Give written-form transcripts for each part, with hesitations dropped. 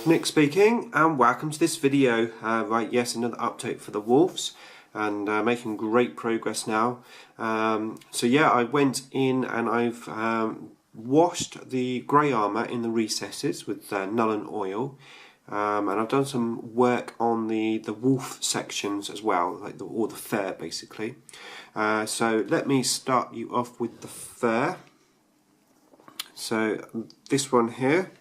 Nick speaking, and welcome to this video. Yes, another update for the Wolves, and making great progress now. So yeah, I went in and I've washed the grey armour in the recesses with Nuln Oil, and I've done some work on the wolf sections as well, like all the fur basically. So let me start you off with the fur. So this one here.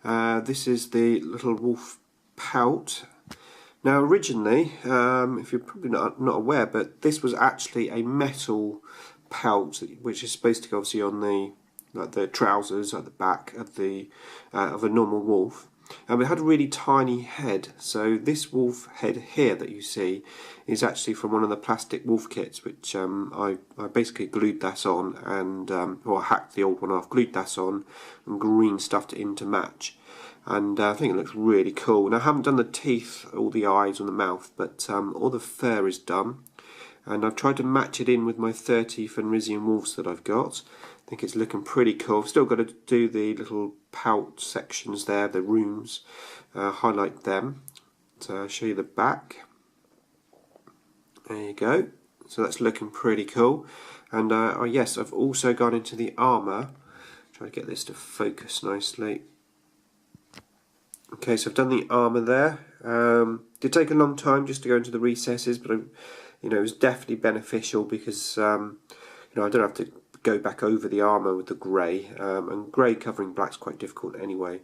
This is the little wolf pelt. Now originally, if you're probably not aware, but this was actually a metal pelt, which is supposed to go obviously on the trousers at the back of a normal wolf. And it had a really tiny head, so this wolf head here that you see is actually from one of the plastic wolf kits, which I basically glued that on, and or hacked the old one off, glued that on, and green stuffed it in to match. And I think it looks really cool. Now I haven't done the teeth, or the eyes, or the mouth, but all the fur is done. And I've tried to match it in with my 30 Fenrisian wolves that I've got. I think it's looking pretty cool. I've still got to do the little pelt sections there, the rooms, highlight them. So I'll show you the back. There you go. So that's looking pretty cool. And yes, I've also gone into the armour. Try to get this to focus nicely. Okay, so I've done the armour there. Did take a long time just to go into the recesses, but it was definitely beneficial because I don't have to go back over the armour with the grey, and grey covering black's quite difficult anyway.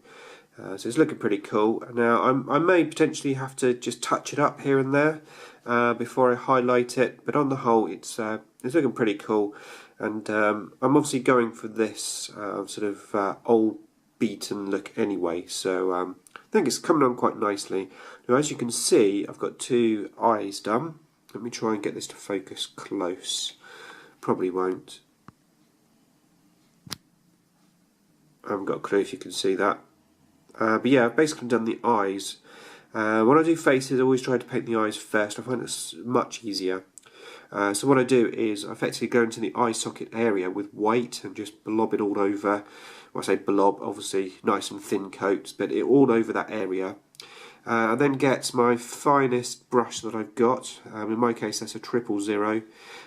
So it's looking pretty cool. Now I may potentially have to just touch it up here and there before I highlight it, but on the whole it's looking pretty cool. And I'm obviously going for this sort of old beaten look anyway, so I think it's coming on quite nicely. Now as you can see, I've got two eyes done. Let me try and get this to focus close. Probably won't. I haven't got a clue if you can see that. But yeah, I've basically done the eyes. When I do faces, I always try to paint the eyes first. I find it's much easier. So what I do is I effectively go into the eye socket area with white and just blob it all over. Well, I say blob, obviously nice and thin coats, but it all over that area. I then get my finest brush that I've got. In my case, that's a 000.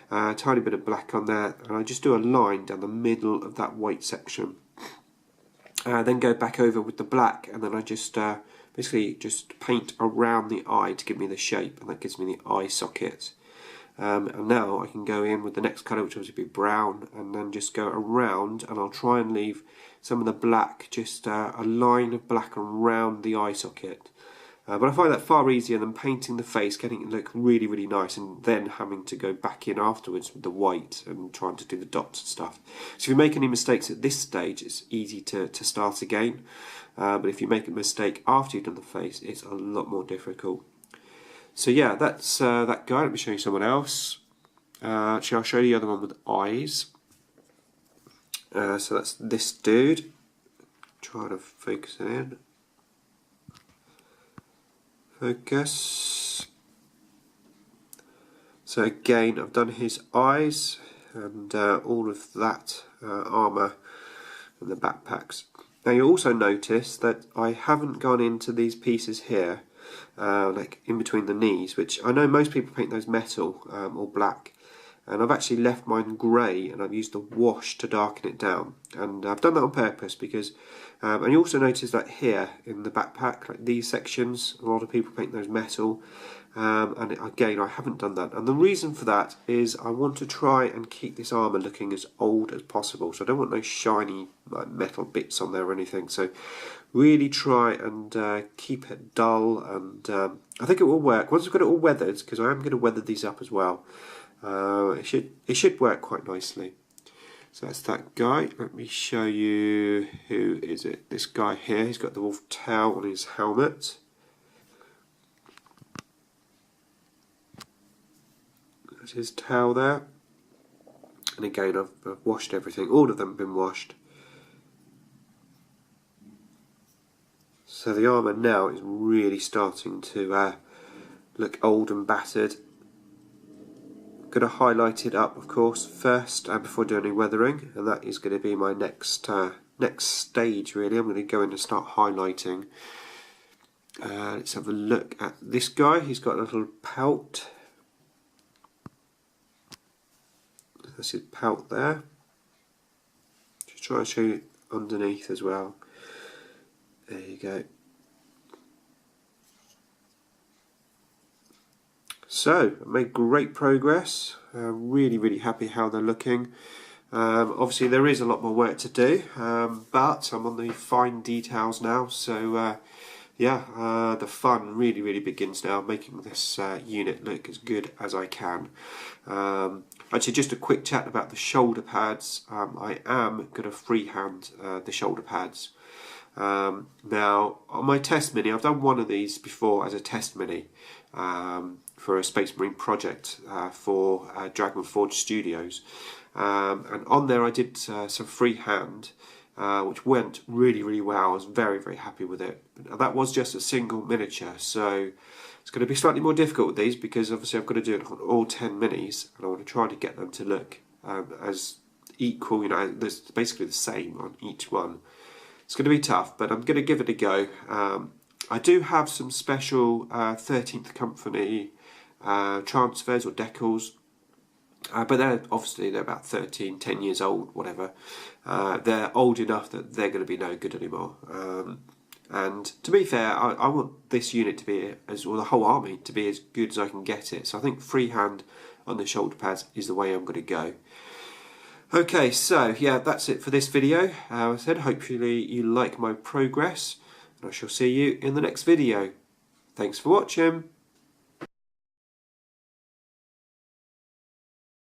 A tiny bit of black on there, and I just do a line down the middle of that white section. Then go back over with the black, and then I just basically just paint around the eye to give me the shape, and that gives me the eye socket. And now I can go in with the next colour, which will be brown, and then just go around, and I'll try and leave some of the black, just a line of black around the eye socket. But I find that far easier than painting the face, getting it look really, really nice, and then having to go back in afterwards with the white and trying to do the dots and stuff. So if you make any mistakes at this stage, it's easy to start again. But if you make a mistake after you've done the face, it's a lot more difficult. So yeah, that's that guy. Let me show you someone else. Actually, I'll show you the other one with eyes. So that's this dude. Try to focus it in. Focus. So again, I've done his eyes and all of that armour and the backpacks. Now you also notice that I haven't gone into these pieces here, like in between the knees, which I know most people paint those metal or black, and I've actually left mine grey, and I've used the wash to darken it down, and I've done that on purpose because and you also notice that here in the backpack, like these sections, a lot of people paint those metal, and again I haven't done that, and the reason for that is I want to try and keep this armour looking as old as possible, so I don't want no shiny like metal bits on there or anything, so really try and keep it dull, and I think it will work once I've got it all weathered, because I am going to weather these up as well. It should work quite nicely. So that's that guy. Let me show you, who is it? This guy here. He's got the wolf tail on his helmet. That's his tail there. And again, I've washed everything. All of them have been washed. So the armour now is really starting to look old and battered. Going to highlight it up, of course, first before doing any weathering, and that is going to be my next stage. Really, I'm going to go in and start highlighting Let's have a look at this guy. He's got a little pelt. That's his pelt there. Just try and show you underneath as well. There you go. So, I made great progress. Really happy how they're looking. Obviously there is a lot more work to do, but I'm on the fine details now, so yeah, the fun really begins now, making this unit look as good as I can. Actually, just a quick chat about the shoulder pads. I am going to freehand the shoulder pads. Now, on my test mini, I've done one of these before as a test mini for a Space Marine project for Dragon Forge Studios. And on there I did some freehand, which went really well. I was very happy with it. Now, that was just a single miniature, so it's going to be slightly more difficult with these because obviously I've got to do it on all 10 minis, and I want to try to get them to look as equal, you know, there's basically the same on each one. It's going to be tough, but I'm going to give it a go. I do have some special 13th Company transfers or decals, but they're about 13, 10 years old, whatever. They're old enough that they're going to be no good anymore. And to be fair, I want this unit to be, or the whole army, to be as good as I can get it. So I think freehand on the shoulder pads is the way I'm going to go. Okay, so yeah, that's it for this video. I said hopefully you like my progress, and I shall see you in the next video. Thanks for watching.